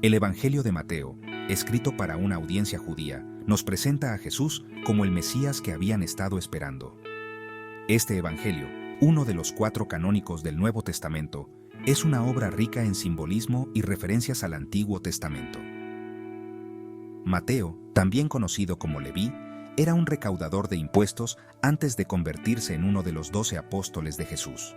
El Evangelio de Mateo, escrito para una audiencia judía, nos presenta a Jesús como el Mesías que habían estado esperando. Este Evangelio, uno de los 4 canónicos del Nuevo Testamento, es una obra rica en simbolismo y referencias al Antiguo Testamento. Mateo, también conocido como Leví, era un recaudador de impuestos antes de convertirse en uno de los 12 apóstoles de Jesús.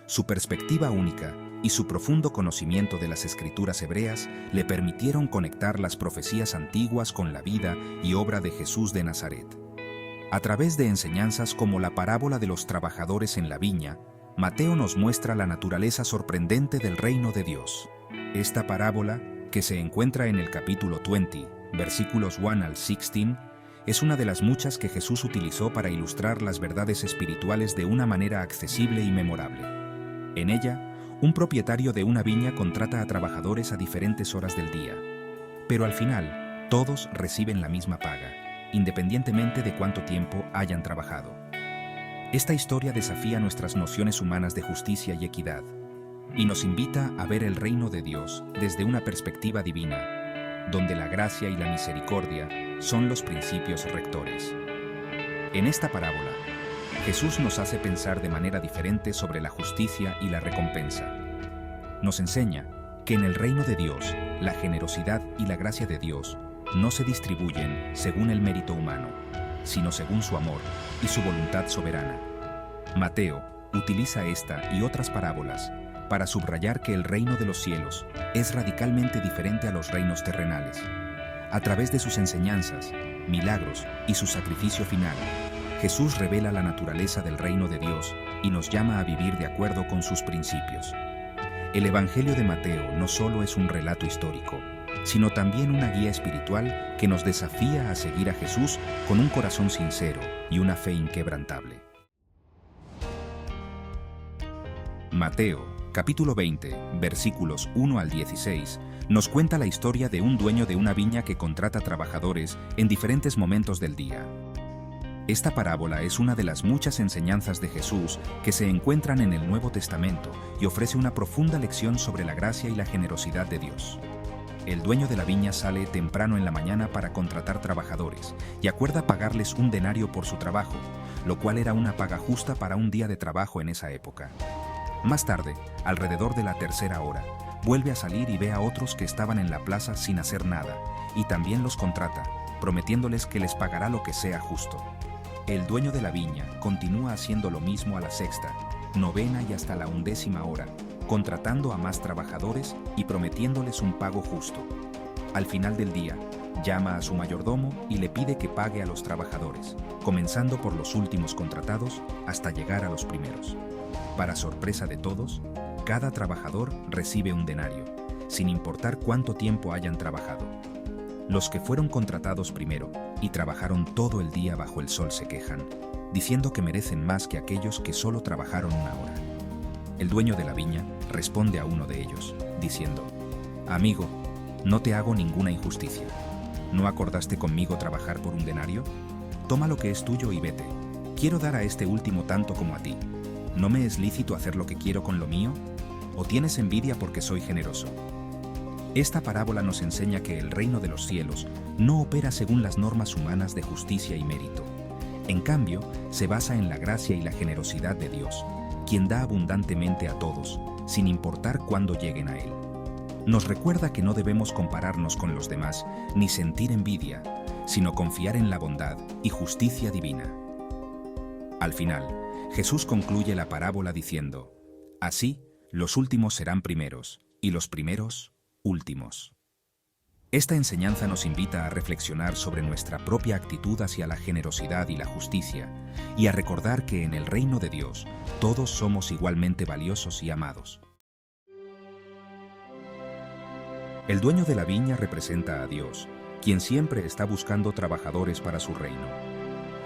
Su perspectiva única y su profundo conocimiento de las escrituras hebreas le permitieron conectar las profecías antiguas con la vida y obra de Jesús de Nazaret. A través de enseñanzas como la parábola de los trabajadores en la viña, Mateo nos muestra la naturaleza sorprendente del reino de Dios. Esta parábola, que se encuentra en el capítulo 20, versículos 1 al 16, es una de las muchas que Jesús utilizó para ilustrar las verdades espirituales de una manera accesible y memorable. En ella, un propietario de una viña contrata a trabajadores a diferentes horas del día, pero al final, todos reciben la misma paga, independientemente de cuánto tiempo hayan trabajado. Esta historia desafía nuestras nociones humanas de justicia y equidad, y nos invita a ver el reino de Dios desde una perspectiva divina, donde la gracia y la misericordia son los principios rectores. En esta parábola, Jesús nos hace pensar de manera diferente sobre la justicia y la recompensa. Nos enseña que en el reino de Dios, la generosidad y la gracia de Dios no se distribuyen según el mérito humano, sino según su amor y su voluntad soberana. Mateo utiliza esta y otras parábolas para subrayar que el reino de los cielos es radicalmente diferente a los reinos terrenales. A través de sus enseñanzas, milagros y su sacrificio final, Jesús revela la naturaleza del reino de Dios y nos llama a vivir de acuerdo con sus principios. El Evangelio de Mateo no solo es un relato histórico, sino también una guía espiritual que nos desafía a seguir a Jesús con un corazón sincero y una fe inquebrantable. Mateo, capítulo 20, versículos 1 al 16, nos cuenta la historia de un dueño de una viña que contrata trabajadores en diferentes momentos del día. Esta parábola es una de las muchas enseñanzas de Jesús que se encuentran en el Nuevo Testamento y ofrece una profunda lección sobre la gracia y la generosidad de Dios. El dueño de la viña sale temprano en la mañana para contratar trabajadores y acuerda pagarles un denario por su trabajo, lo cual era una paga justa para un día de trabajo en esa época. Más tarde, alrededor de la 3ª hora, vuelve a salir y ve a otros que estaban en la plaza sin hacer nada, y también los contrata, prometiéndoles que les pagará lo que sea justo. El dueño de la viña continúa haciendo lo mismo a la 6ª, 9ª y hasta la 11ª hora, contratando a más trabajadores y prometiéndoles un pago justo. Al final del día, llama a su mayordomo y le pide que pague a los trabajadores, comenzando por los últimos contratados hasta llegar a los primeros. Para sorpresa de todos, cada trabajador recibe un denario, sin importar cuánto tiempo hayan trabajado. Los que fueron contratados primero y trabajaron todo el día bajo el sol se quejan, diciendo que merecen más que aquellos que solo trabajaron una hora. El dueño de la viña responde a uno de ellos, diciendo: «Amigo, no te hago ninguna injusticia. ¿No acordaste conmigo trabajar por un denario? Toma lo que es tuyo y vete. Quiero dar a este último tanto como a ti. ¿No me es lícito hacer lo que quiero con lo mío? ¿O tienes envidia porque soy generoso?». Esta parábola nos enseña que el reino de los cielos no opera según las normas humanas de justicia y mérito. En cambio, se basa en la gracia y la generosidad de Dios, quien da abundantemente a todos, sin importar cuándo lleguen a Él. Nos recuerda que no debemos compararnos con los demás ni sentir envidia, sino confiar en la bondad y justicia divina. Al final, Jesús concluye la parábola diciendo: «Así, los últimos serán primeros, y los primeros, últimos». Esta enseñanza nos invita a reflexionar sobre nuestra propia actitud hacia la generosidad y la justicia, y a recordar que en el reino de Dios todos somos igualmente valiosos y amados. El dueño de la viña representa a Dios, quien siempre está buscando trabajadores para su reino.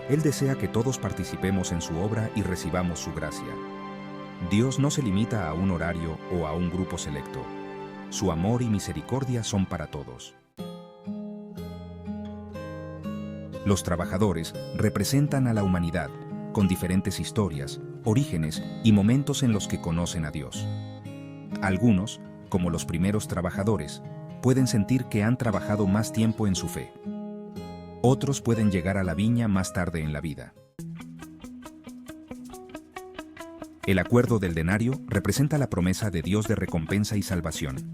Él desea que todos participemos en su obra y recibamos su gracia. Dios no se limita a un horario o a un grupo selecto. Su amor y misericordia son para todos. Los trabajadores representan a la humanidad, con diferentes historias, orígenes y momentos en los que conocen a Dios. Algunos, como los primeros trabajadores, pueden sentir que han trabajado más tiempo en su fe. Otros pueden llegar a la viña más tarde en la vida. El acuerdo del denario representa la promesa de Dios de recompensa y salvación.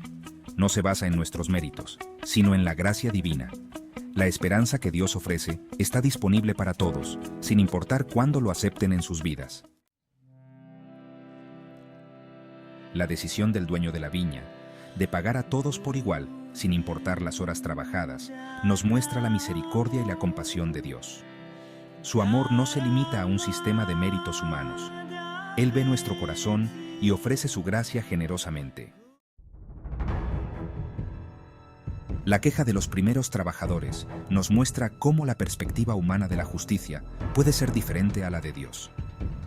No se basa en nuestros méritos, sino en la gracia divina. La esperanza que Dios ofrece está disponible para todos, sin importar cuándo lo acepten en sus vidas. La decisión del dueño de la viña, de pagar a todos por igual, sin importar las horas trabajadas, nos muestra la misericordia y la compasión de Dios. Su amor no se limita a un sistema de méritos humanos. Él ve nuestro corazón y ofrece su gracia generosamente. La queja de los primeros trabajadores nos muestra cómo la perspectiva humana de la justicia puede ser diferente a la de Dios.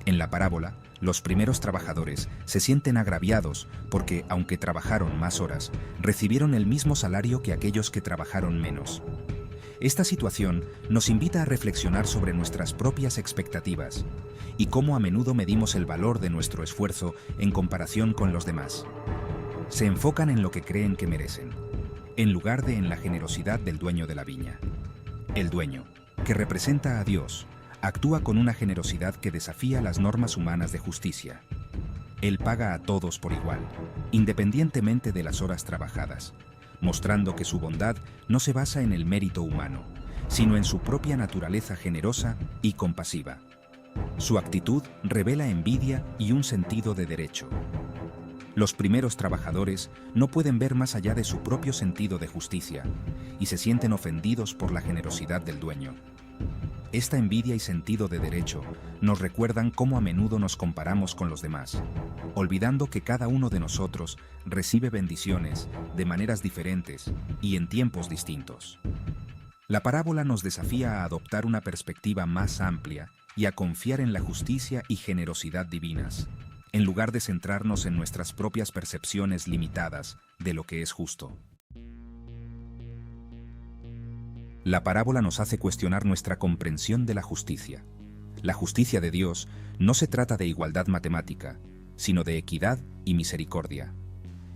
En la parábola, los primeros trabajadores se sienten agraviados porque, aunque trabajaron más horas, recibieron el mismo salario que aquellos que trabajaron menos. Esta situación nos invita a reflexionar sobre nuestras propias expectativas y cómo a menudo medimos el valor de nuestro esfuerzo en comparación con los demás. Se enfocan en lo que creen que merecen, en lugar de en la generosidad del dueño de la viña. El dueño, que representa a Dios, actúa con una generosidad que desafía las normas humanas de justicia. Él paga a todos por igual, independientemente de las horas trabajadas, mostrando que su bondad no se basa en el mérito humano, sino en su propia naturaleza generosa y compasiva. Su actitud revela envidia y un sentido de derecho. Los primeros trabajadores no pueden ver más allá de su propio sentido de justicia y se sienten ofendidos por la generosidad del dueño. Esta envidia y sentido de derecho nos recuerdan cómo a menudo nos comparamos con los demás, olvidando que cada uno de nosotros recibe bendiciones de maneras diferentes y en tiempos distintos. La parábola nos desafía a adoptar una perspectiva más amplia y a confiar en la justicia y generosidad divinas, en lugar de centrarnos en nuestras propias percepciones limitadas de lo que es justo. La parábola nos hace cuestionar nuestra comprensión de la justicia. La justicia de Dios no se trata de igualdad matemática, sino de equidad y misericordia.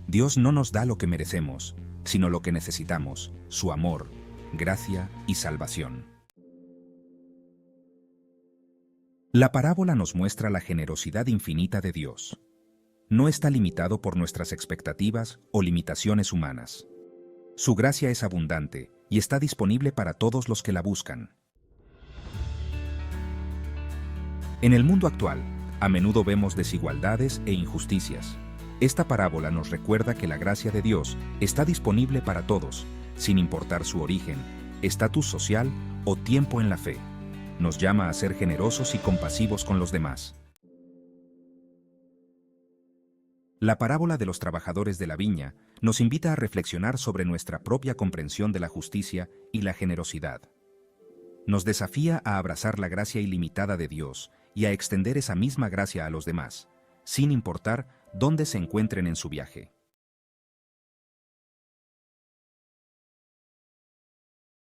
Dios no nos da lo que merecemos, sino lo que necesitamos, su amor, gracia y salvación. La parábola nos muestra la generosidad infinita de Dios. No está limitado por nuestras expectativas o limitaciones humanas. Su gracia es abundante y está disponible para todos los que la buscan. En el mundo actual, a menudo vemos desigualdades e injusticias. Esta parábola nos recuerda que la gracia de Dios está disponible para todos, sin importar su origen, estatus social o tiempo en la fe. Nos llama a ser generosos y compasivos con los demás. La parábola de los trabajadores de la viña nos invita a reflexionar sobre nuestra propia comprensión de la justicia y la generosidad. Nos desafía a abrazar la gracia ilimitada de Dios y a extender esa misma gracia a los demás, sin importar dónde se encuentren en su viaje.